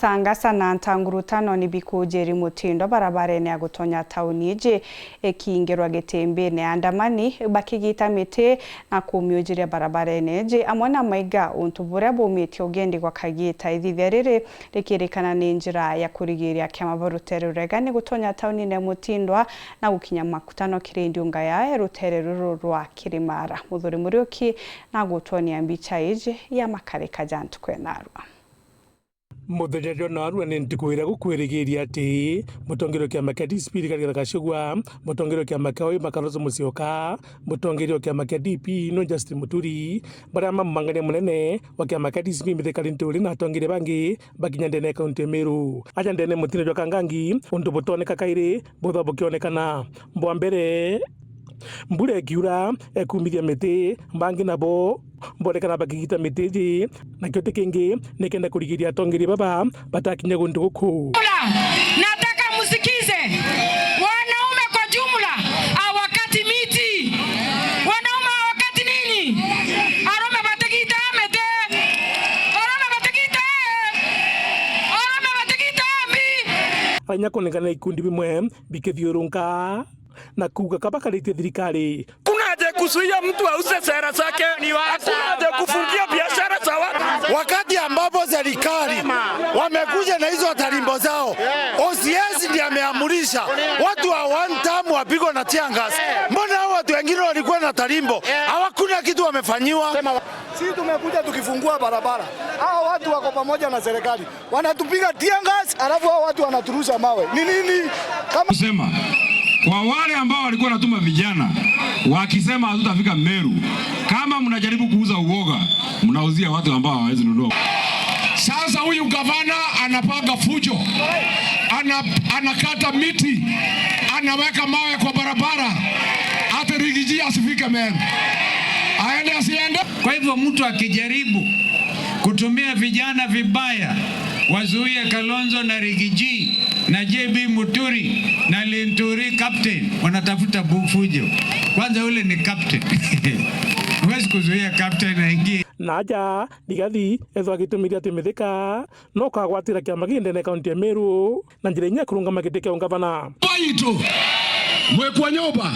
Tangasa na ntangurutano ni bikujeri mutindo barabara ne agutonya tauni je ekingirwa getembe ne andamani bakigita mete na kumyojire barabara ne je amona maiga untubura bometi ogendi kwa kagita ithitherere rekerekana ninjira ya kurigiria kema baruterurega ne gutonya tauni ne mutindwa na gukinya makutano kirendi ungaya ruterero rwa Kirimara muthuri murioki na gutonia mbicha ije ya makareka jantu kwenarwa Muthenya narua ni ntikuira gukwirigiria ati mutongero kia makedi speed kagira kashugwa mutongero kia makawi makarozo musioka mutongero kia makedi DP no Justin Muturi bara mamangane munene wa kia makedi speed mithekali nturi na tongire bangi bakinya ndene kaunti Meru aja ndene mutino jwa kangangi undu butoneka kaire butho bukionekana mbwa mbere mbure giura ekumithia miti mbangi nabo mbonekana bakigita miteji na kyote kingi nikenda kurigiria tongiri baba batakinya gundu guku. Nataka musikize wanaume kwa jumla awakati miti wanaume awakati nini arome batakita mete arome batakita mi anya konekana ikundi bimwe bikithiurunka na kuga kabakarite thirikari kuna haja kuzuia mtu auze sera zake, hakuna haja kufungia biashara za watu. Wakati ambapo serikali wamekuja na hizo tarimbo zao, OCS ndiye ameamurisha watu wa one time wapigwa na tear gas. Mbona hao watu wengine walikuwa na tarimbo hawakuna kitu wamefanyiwa? Sisi tumekuja tukifungua barabara, hao watu wako pamoja na serikali wanatupiga tear gas, alafu hao watu wanaturusha mawe. Ni nini? Kama sema kwa wale ambao walikuwa natuma vijana wakisema hatutafika Meru, kama mnajaribu kuuza uoga, mnauzia watu ambao hawawezi nunua. Sasa huyu gavana anapanga fujo, anakata miti, anaweka mawe kwa barabara, hata Rigiji asifike Meru. Aende asiende? Kwa hivyo mtu akijaribu kutumia vijana vibaya, wazuie Kalonzo na Rigiji na JB Muturi na Linturi captain wanatafuta fujo. Kwanza ule ni captain. Huwezi kuzuia captain aingie. Naja digathi ethwa gitumiria timithika no kagwatira kia maginde ne kaunti ya Meru na njira nya kurunga magite kia ungavana Baito mwekwa nyoba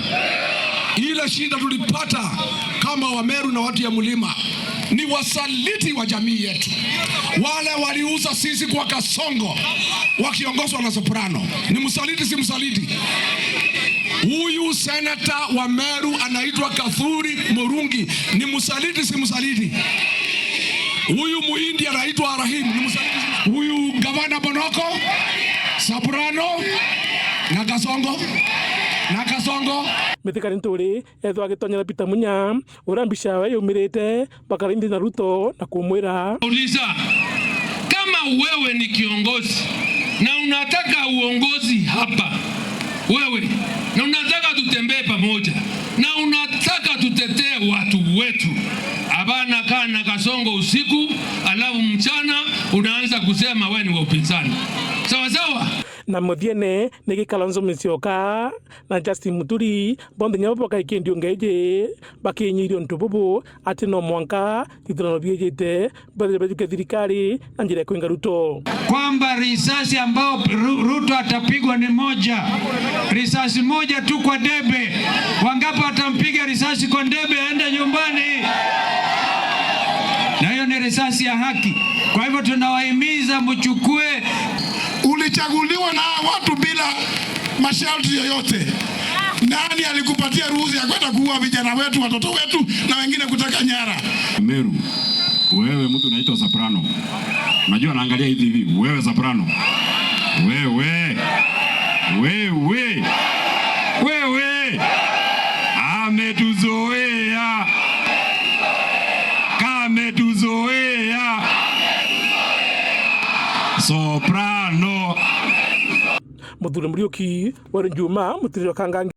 ile shida tulipata kama wa Meru na watu ya mlima ni wasaliti wa jamii yetu. Wale waliuza sisi kwa Kasongo wakiongozwa na Soprano. Ni msaliti si msaliti? Huyu senata wa Meru anaitwa Kathuri Murungi. Ni msaliti si msaliti? Huyu muhindi anaitwa Arahim. Ni msaliti si? Huyu gavana Bonoko, Soprano na Kasongo. Mithikari nturi ethwa gitonyera Peter Munya urambisha we yumirite bakarindi na Ruto na kumwira uliza kama wewe ni kiongozi na unataka uongozi hapa wewe na unataka tutembee pamoja na unataka tutetee watu wetu abana kana Kasongo usiku alafu mchana unaanza kusema wewe ni wa upinzani sawa sawa na muthiene niki Kalonzo Musyoka na Justin Muturi bonde nyabo kaikendio ngeje bakinyirio ntububu ati no mwanka ithano biejete bajuke thirikari na njira kuinga Ruto kwamba risasi ambao Ruto atapigwa ni moja, risasi moja tu kwa debe. Wangapi atampiga risasi kwa debe aende nyumbani? Na hiyo ni risasi ya haki. Kwa hivyo tunawahimiza mchukue. Ulichaguliwa na watu bila masharti yoyote. Nani alikupatia ruhusa ya kwenda kuua vijana wetu, watoto wetu na wengine kutaka nyara? Meru, wewe mtu unaitwa Soprano. Unajua naangalia hii TV, wewe Soprano. Wewe. Ametuzoea. Soprano. Muthuri Murioki wa Njuma mutiriro kangangi